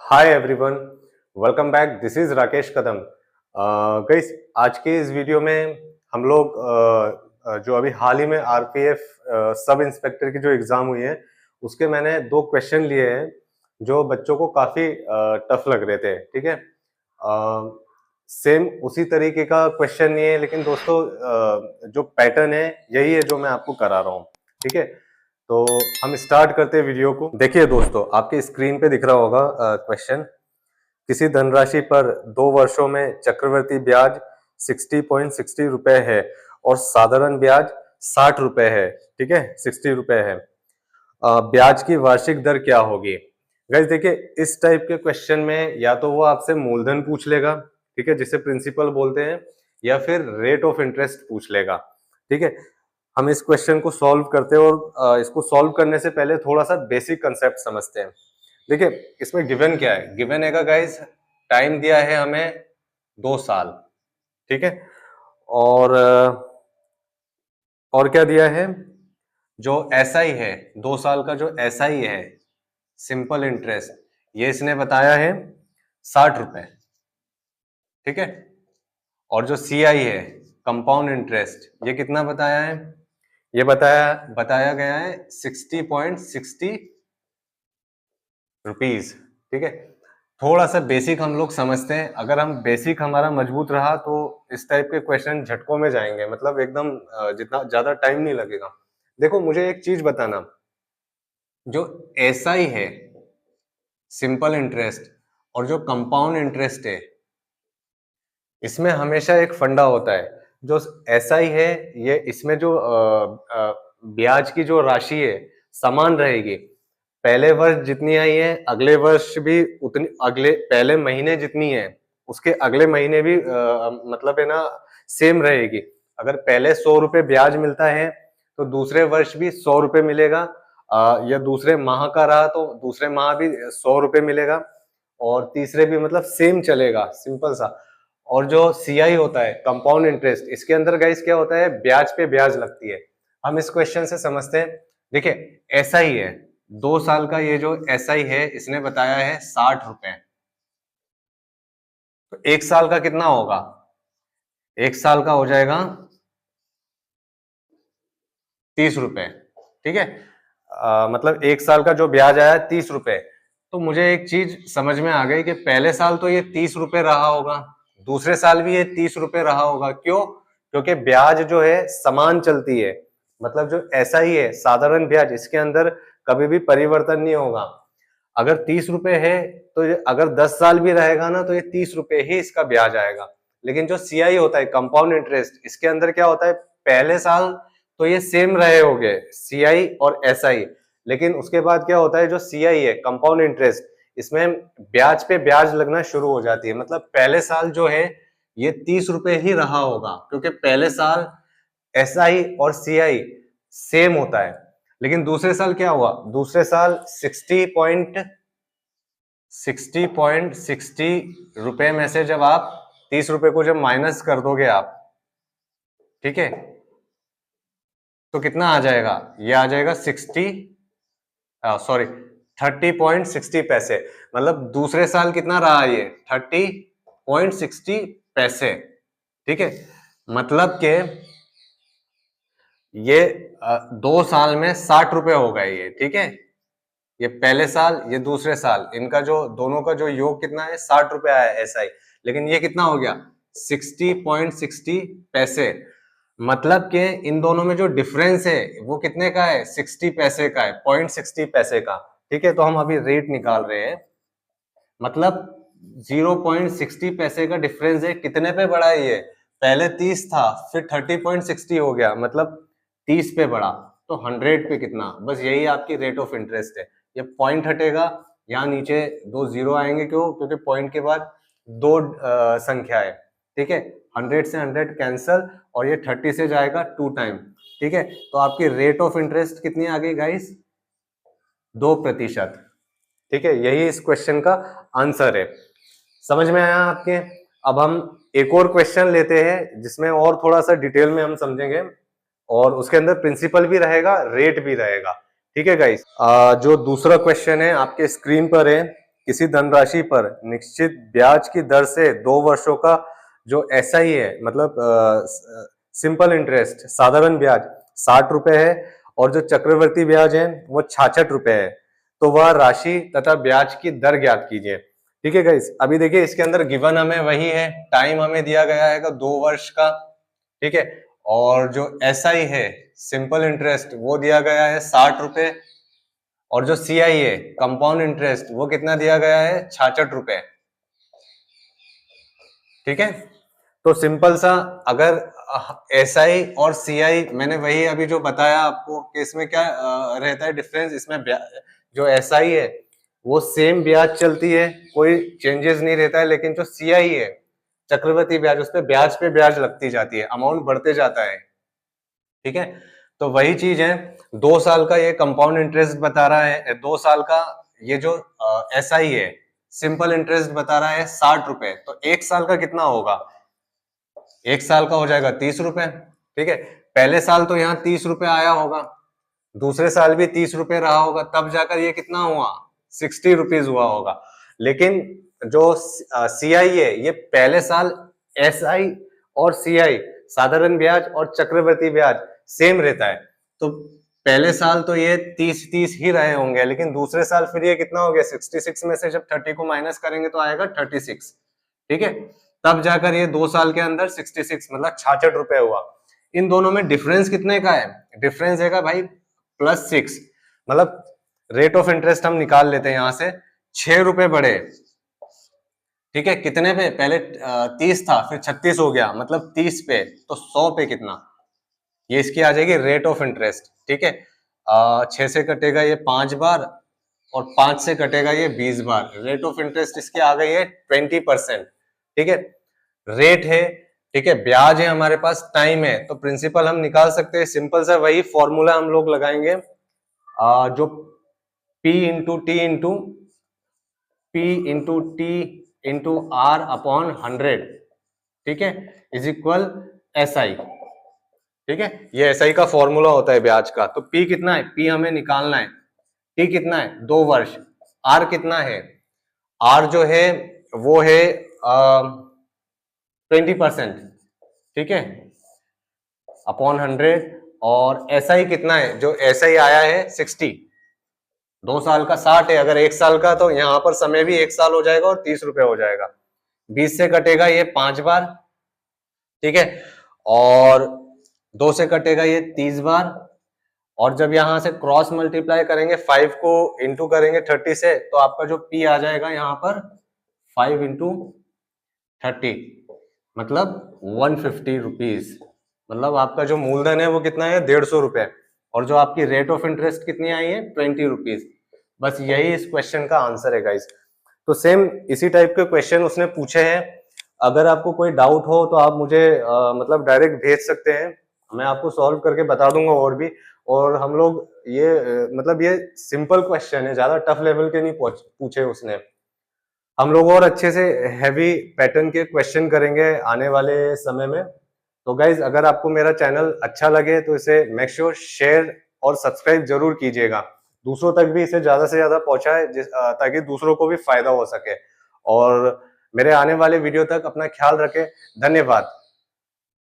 Hi everyone, welcome back. This is Rakesh Kadam. Guys, आज के इस वीडियो में हम लोग जो अभी हाल ही में आरपीएफ सब इंस्पेक्टर की जो एग्जाम हुई है उसके मैंने दो क्वेश्चन लिए हैं जो बच्चों को काफी टफ लग रहे थे। ठीक है, सेम उसी तरीके का क्वेश्चन ये है, लेकिन दोस्तों जो पैटर्न है यही है जो मैं आपको करा रहा हूँ। ठीक है, तो हम स्टार्ट करते हैं वीडियो को। देखिए दोस्तों, आपके स्क्रीन पे दिख रहा होगा क्वेश्चन। किसी धनराशि पर 2 वर्षों में चक्रवृद्धि ब्याज 60.60 रुपए है और साधारण ब्याज 60 रुपए है। ठीक है, 60 रुपए है। ब्याज की वार्षिक दर क्या होगी? गाइस देखिए, इस टाइप के क्वेश्चन में या तो वो आपसे मूलधन पूछ लेगा, ठीक है, जिसे प्रिंसिपल बोलते हैं, या फिर रेट ऑफ इंटरेस्ट पूछ लेगा। ठीक है, हम इस क्वेश्चन को सॉल्व करते हैं और इसको सॉल्व करने से पहले थोड़ा सा बेसिक कंसेप्ट समझते हैं। देखिए, इसमें गिवन क्या है? गिवन है गाइस, टाइम दिया है हमें 2 साल। ठीक है, और और क्या दिया है? जो एसआई है, 2 साल का जो एसआई है, सिंपल इंटरेस्ट, ये इसने बताया है 60 रुपए। ठीक है, और जो सीआई है, कंपाउंड इंटरेस्ट, ये कितना बताया है? ये बताया गया है 60.60 रुपीज। ठीक है, थोड़ा सा बेसिक हम लोग समझते हैं। अगर हम बेसिक हमारा मजबूत रहा तो इस टाइप के क्वेश्चन झटकों में जाएंगे, मतलब एकदम जितना ज्यादा टाइम नहीं लगेगा। देखो, मुझे एक चीज बताना, जो एसआई है, सिंपल इंटरेस्ट, और जो कंपाउंड इंटरेस्ट है, इसमें हमेशा एक फंडा होता है। जो एसआई है, ये इसमें जो ब्याज की जो राशि है समान रहेगी। पहले वर्ष जितनी आई है अगले वर्ष भी उतनी, अगले पहले महीने जितनी है उसके अगले महीने भी मतलब है ना, सेम रहेगी। अगर पहले 100 रुपए ब्याज मिलता है तो दूसरे वर्ष भी 100 रुपए मिलेगा, या दूसरे माह का रहा तो दूसरे माह भी 100 रुपए मिलेगा, और तीसरे भी, मतलब सेम चलेगा, सिंपल सा। और जो सीआई होता है, कंपाउंड इंटरेस्ट, इसके अंदर गाइस क्या होता है? ब्याज पे ब्याज लगती है। हम इस क्वेश्चन से समझते हैं। देखिए, ऐसा ही है, 2 साल का ये जो एसआई है इसने बताया है 60 रुपए, तो 1 साल का कितना होगा? 1 साल का हो जाएगा 30 रुपए। ठीक है, मतलब 1 साल का जो ब्याज आया 30 रुपए। तो मुझे एक चीज समझ में आ गई कि पहले साल तो ये 30 रुपए रहा होगा, दूसरे साल भी ये 30 रुपए रहा होगा। क्यों? क्योंकि ब्याज जो है समान चलती है, मतलब जो ऐसा ही है साधारण ब्याज, इसके अंदर कभी भी परिवर्तन नहीं होगा। अगर 30 रुपए है तो अगर 10 साल भी रहेगा ना तो ये 30 रुपए ही इसका ब्याज आएगा। लेकिन जो सीआई होता है, कंपाउंड इंटरेस्ट, इसके अंदर क्या होता है? पहले साल तो ये सेम रहे होंगे, सीआई और एसआई, लेकिन उसके बाद क्या होता है? जो सीआई है, कंपाउंड इंटरेस्ट, इसमें ब्याज पे ब्याज लगना शुरू हो जाती है। मतलब पहले साल जो है ये 30 रुपए ही रहा होगा, क्योंकि पहले साल एसआई और सीआई सेम होता है। लेकिन दूसरे साल क्या हुआ? दूसरे साल 60.60 रुपए में से जब आप 30 रुपए को जब माइनस कर दोगे आप, ठीक है, तो कितना आ जाएगा? ये आ जाएगा 30.60 पैसे। मतलब दूसरे साल कितना रहा? ये 30.60 पैसे। ठीक है, मतलब के ये 2 साल में 60 रुपए हो गए ये। ठीक है, ये पहले साल, ये दूसरे साल, इनका जो दोनों का जो योग कितना है? 60 रुपए आया एसआई। लेकिन ये कितना हो गया? 60.60 पैसे। मतलब कि इन दोनों में जो डिफरेंस है वो कितने का है? 60 पैसे का है, 0.60 पैसे का। ठीक है, तो हम अभी रेट निकाल रहे हैं, मतलब 0.60 पैसे का डिफरेंस है। कितने पे बढ़ा है ये? पहले 30 था, फिर 30.60 हो गया, मतलब 30 पे बढ़ा। तो 100 पे कितना? बस यही आपकी रेट ऑफ इंटरेस्ट है। ये पॉइंट हटेगा, यहाँ नीचे 2 जीरो आएंगे। क्यों? क्योंकि पॉइंट के बाद 2 संख्या है। ठीक है, 100 से 100 कैंसल, और ये 30 से जाएगा 2 टाइम। ठीक है, तो आपकी रेट ऑफ इंटरेस्ट कितनी आ गई गाइस? 2%। ठीक है, यही इस क्वेश्चन का आंसर है। समझ में आया आपके? अब हम एक और क्वेश्चन लेते हैं जिसमें और थोड़ा सा डिटेल में हम समझेंगे, और उसके अंदर प्रिंसिपल भी रहेगा, रेट भी रहेगा। ठीक है गाइस, जो दूसरा क्वेश्चन है आपके स्क्रीन पर है, किसी धनराशि पर निश्चित ब्याज की दर से 2 वर्षों का जो एसआई है, मतलब सिंपल इंटरेस्ट, साधारण ब्याज 60 रुपए है और जो चक्रवर्ती ब्याज है वो 66 रुपए है। तो वह राशि तथा ब्याज की दर ज्ञात कीजिए। ठीक है गाइस, अभी देखिए इसके अंदर गिवन हमें वही है, टाइम हमें दिया गया है 2 वर्ष का। ठीक है, और जो एसआई है सिंपल इंटरेस्ट वो दिया गया है 60 रुपए, और जो सीआई है कंपाउंड इंटरेस्ट वो कितना दिया गया है 66 रुपए। ठीक है, तो सिंपल सा, अगर एसआई और सीआई मैंने वही अभी जो बताया आपको कि इसमें क्या रहता है डिफरेंस, इसमें जो एसआई है वो सेम ब्याज चलती है, कोई चेंजेस नहीं रहता है, लेकिन जो सीआई है चक्रवर्ती ब्याज, उस पर ब्याज पे ब्याज लगती जाती है, अमाउंट बढ़ते जाता है। ठीक है, तो वही चीज है, 2 साल का ये कंपाउंड इंटरेस्ट बता रहा है, 2 साल का ये जो एसआई है सिंपल इंटरेस्ट बता रहा है 60 रुपए, तो 1 साल का कितना होगा, 1 साल का हो जाएगा 30 रुपए। ठीक है, पहले साल तो यहाँ 30 रुपए आया होगा, दूसरे साल भी 30 रुपए रहा होगा, तब जाकर ये कितना हुआ 60 रुपीज हुआ होगा। लेकिन जो सीआई है ये पहले साल एसआई और सीआई साधारण ब्याज और चक्रवर्ती ब्याज सेम रहता है, तो पहले साल तो ये 30 ही रहे होंगे, लेकिन दूसरे साल फिर ये कितना हो गया 66 में से जब 30 को माइनस करेंगे तो आएगा 36। ठीक है, तब जाकर ये 2 साल के अंदर 66 मतलब 66 रुपए हुआ। इन दोनों में डिफरेंस कितने का है, डिफरेंस है भाई +6, मतलब रेट ऑफ इंटरेस्ट हम निकाल लेते हैं यहां से, 6 रुपए बढ़े। ठीक है, कितने पे, पहले 30 था फिर 36 हो गया, मतलब 30 पे, तो 100 पे कितना, ये इसकी आ जाएगी रेट ऑफ इंटरेस्ट। ठीक है, 6 से कटेगा ये 5 बार और 5 से कटेगा ये 20 बार, रेट ऑफ इंटरेस्ट इसकी आ गई है 20%। ठीक है, रेट है, ठीक है, ब्याज है हमारे पास, टाइम है, तो प्रिंसिपल हम निकाल सकते हैं, सिंपल सा वही फॉर्मूला हम लोग लगाएंगे, जो P into T into R upon 100, ठीक है, इज इक्वल SI। ठीक है, ये SI का फॉर्मूला होता है ब्याज का। तो P कितना है, P हमें निकालना है, T कितना है 2 वर्ष, R कितना है, R जो है वो है 20%, ठीक है, अपॉन 100, और SI कितना है, जो SI आया है 60, 2 साल का 60 है, अगर 1 साल का तो यहाँ पर समय भी 1 साल हो जाएगा और 30 रुपए हो जाएगा, 20 से कटेगा ये 5 बार, ठीक है, और 2 से कटेगा ये 30 बार, और जब यहां से क्रॉस मल्टीप्लाई करेंगे 5 को इंटू करेंगे 30 से, तो आपका जो P आ जाएगा यहाँ पर 5 इंटू 30, मतलब 150 रुपीज, मतलब आपका जो मूलधन है वो कितना है 150 रुपए, और जो आपकी रेट ऑफ इंटरेस्ट कितनी आई है 20 रुपीज। बस यही इस क्वेश्चन का आंसर है गाइस। तो सेम इसी टाइप के क्वेश्चन उसने पूछे हैं, अगर आपको कोई डाउट हो तो आप मुझे मतलब डायरेक्ट भेज सकते हैं, मैं आपको सॉल्व करके बता दूंगा और भी। और हम लोग ये मतलब ये सिंपल क्वेश्चन है, ज्यादा टफ लेवल के नहीं पूछे उसने। हम लोग और अच्छे से हैवी पैटर्न के क्वेश्चन करेंगे आने वाले समय में। तो गाइज अगर आपको मेरा चैनल अच्छा लगे तो इसे मेक श्योर शेयर और सब्सक्राइब जरूर कीजिएगा, दूसरों तक भी इसे ज्यादा से ज्यादा पहुंचाए, ताकि दूसरों को भी फायदा हो सके। और मेरे आने वाले वीडियो तक अपना ख्याल रखें। धन्यवाद।